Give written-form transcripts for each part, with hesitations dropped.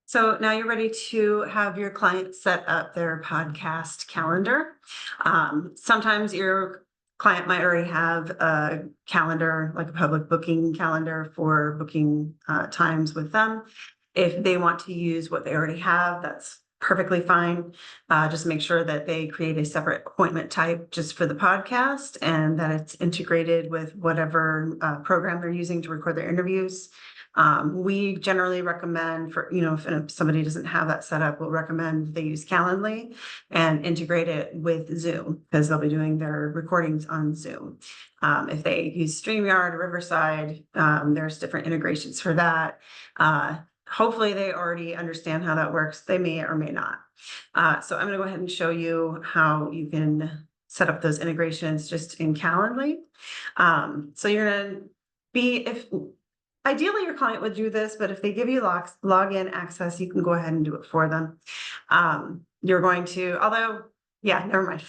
So now you're ready to have your client set up their podcast calendar. Sometimes your client might already have a calendar, like a public booking calendar for booking times with them. If they want to use what they already have, that's perfectly fine. Just make sure that they create a separate appointment type just for the podcast and that it's integrated with whatever program they're using to record their interviews. We generally recommend if somebody doesn't have that set up, we'll recommend they use Calendly and integrate it with Zoom because they'll be doing their recordings on Zoom. If they use Streamyard or Riverside, there's different integrations for that. Hopefully they already understand how that works. They may or may not. So I'm going to go ahead and show you how you can set up those integrations just in Calendly. So you're going to ideally, your client would do this, but if they give you login access, you can go ahead and do it for them. You're going to, never mind.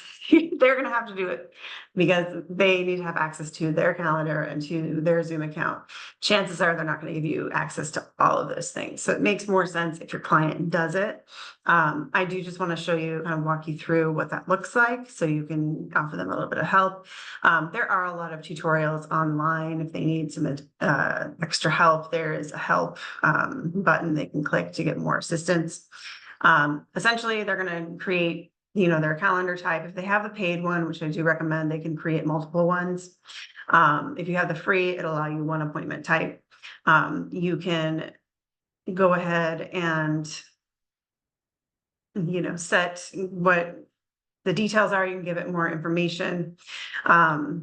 They're going to have to do it because they need to have access to their calendar and to their Zoom account. Chances are they're not going to give you access to all of those things. So it makes more sense if your client does it. I do just want to show you, kind of walk you through what that looks like so you can offer them a little bit of help. There are a lot of tutorials online. If they need some extra help, there is a help button they can click to get more assistance. Essentially, they're going to create their calendar type. If they have a paid one, which I do recommend, they can create multiple ones. If you have the free, it'll allow you one appointment type. You can go ahead and, set what the details are. You can give it more information. So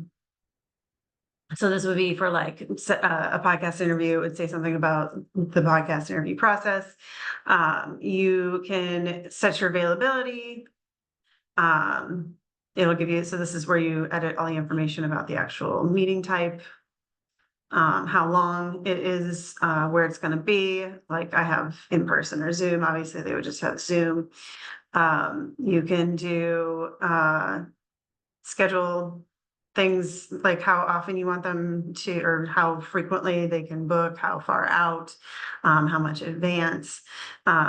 this would be for like a podcast interview. It would say something about the podcast interview process. You can set your availability. It'll give you, so this is where you edit all the information about the actual meeting type, how long it is, where it's going to be. Like I have in person or Zoom, obviously they would just have Zoom. You can do, schedule things like how often you want them to, or how frequently they can book, how far out, how much advance.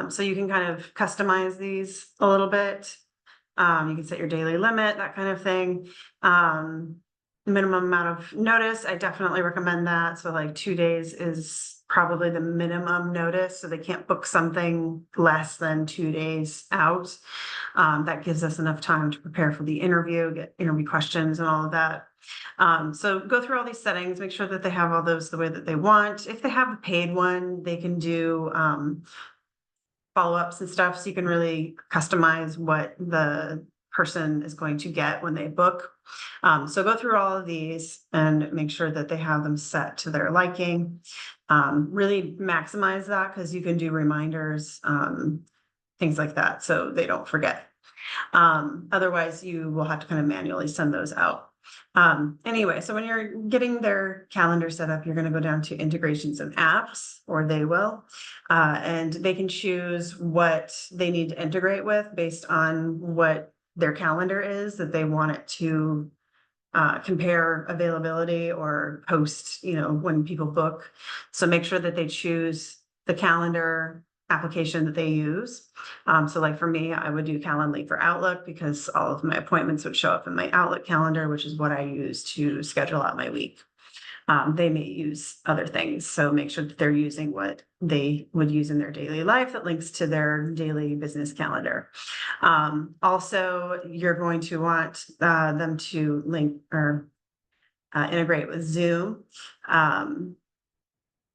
So you can kind of customize these a little bit. You can set your daily limit, that kind of thing. Minimum amount of notice, I definitely recommend that. So like 2 days is probably the minimum notice. So they can't book something less than 2 days out. That gives us enough time to prepare for the interview, get interview questions and all of that. So go through all these settings, make sure that they have all those the way that they want. If they have a paid one, they can do follow-ups and stuff, so you can really customize what the person is going to get when they book. So go through all of these and make sure that they have them set to their liking. Really maximize that because you can do reminders, things like that, so they don't forget. Otherwise, you will have to kind of manually send those out. Anyway, so when you're getting their calendar set up, you're going to go down to integrations and apps, or they will, and they can choose what they need to integrate with based on what their calendar is that they want it to compare availability or post, when people book. So make sure that they choose the calendar application that they use. So like for me, I would do Calendly for Outlook because all of my appointments would show up in my Outlook calendar, which is what I use to schedule out my week. They may use other things, so make sure that they're using what they would use in their daily life that links to their daily business calendar. Also, you're going to want them to link or integrate with Zoom.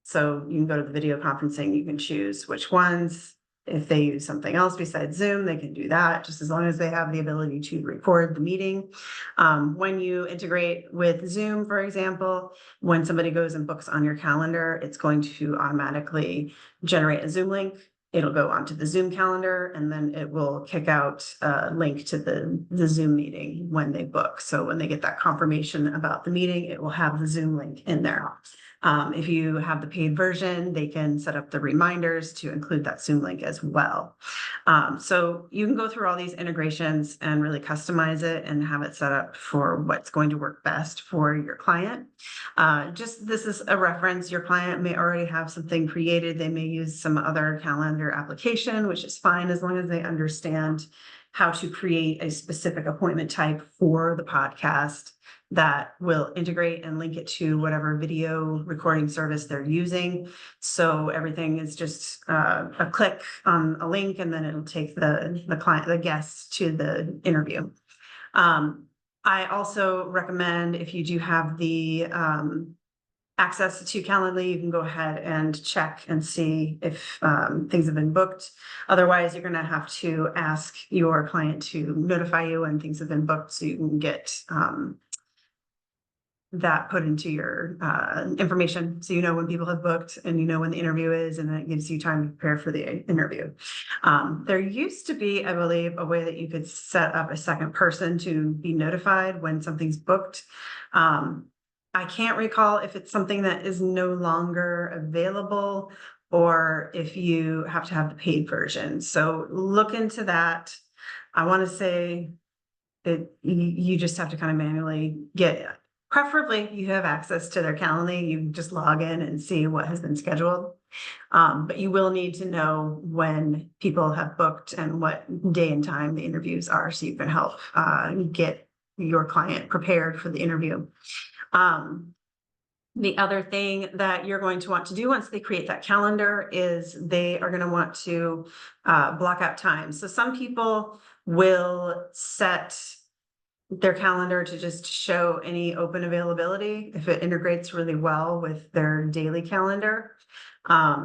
So you can go to the video conferencing, you can choose which ones. If they use something else besides Zoom, they can do that, just as long as they have the ability to record the meeting. When you integrate with Zoom, for example, when somebody goes and books on your calendar, it's going to automatically generate a Zoom link. It'll go onto the Zoom calendar, and then it will kick out a link to the Zoom meeting when they book. So when they get that confirmation about the meeting, it will have the Zoom link in there. If you have the paid version, they can set up the reminders to include that Zoom link as well. So you can go through all these integrations and really customize it and have it set up for what's going to work best for your client. Just this is a reference. Your client may already have something created. They may use some other calendar application, which is fine as long as they understand how to create a specific appointment type for the podcast that will integrate and link it to whatever video recording service they're using. So everything is just a click on a link, and then it'll take the guest to the interview. I also recommend, if you do have the access to Calendly, you can go ahead and check and see if things have been booked. Otherwise, you're going to have to ask your client to notify you when things have been booked, so you can get that put into your information, so you know when people have booked and you know when the interview is, and then it gives you time to prepare for the interview. There used to be, I believe, a way that you could set up a second person to be notified when something's booked. I can't recall if it's something that is no longer available or if you have to have the paid version. So look into that. I want to say that you just have to kind of manually get it. Preferably, you have access to their Calendly. You just log in and see what has been scheduled. But you will need to know when people have booked and what day and time the interviews are, so you can help get your client prepared for the interview. The other thing that you're going to want to do once they create that calendar is they are going to want to block out time. So some people will set their calendar to just show any open availability if it integrates really well with their daily calendar. Okay,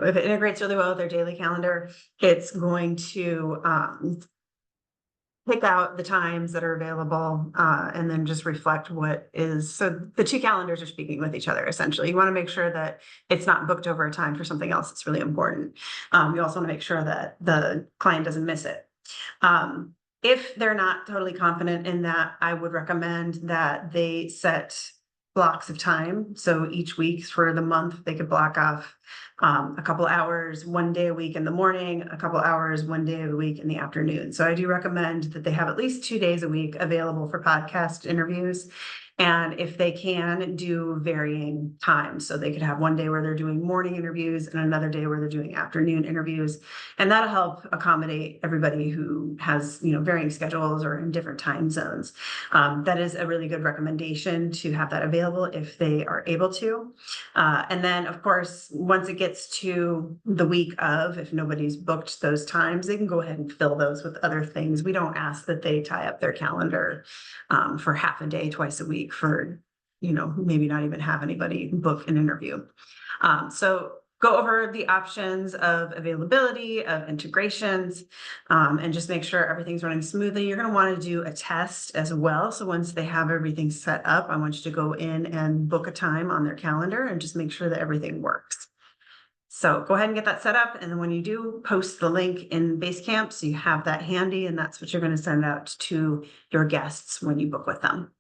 if it integrates really well with their daily calendar, it's going to pick out the times that are available and then just reflect what is. So the two calendars are speaking with each other, essentially. You want to make sure that it's not booked over a time for something else. It's really important. You also want to make sure that the client doesn't miss it. If they're not totally confident in that, I would recommend that they set blocks of time. So each week for the month, they could block off a couple hours, one day a week in the morning, a couple hours, one day of the week in the afternoon. So I do recommend that they have at least 2 days a week available for podcast interviews. And if they can, do varying times. So they could have one day where they're doing morning interviews and another day where they're doing afternoon interviews. And that'll help accommodate everybody who has, varying schedules or in different time zones. That is a really good recommendation to have that available if they are able to. And then, of course, once it gets to the week of, if nobody's booked those times, they can go ahead and fill those with other things. We don't ask that they tie up their calendar for half a day, twice a week for, maybe not even have anybody book an interview. So go over the options of availability, of integrations, and just make sure everything's running smoothly. You're going to want to do a test as well. So once they have everything set up, I want you to go in and book a time on their calendar and just make sure that everything works. So go ahead and get that set up. And then when you do, post the link in Basecamp so you have that handy, and that's what you're going to send out to your guests when you book with them.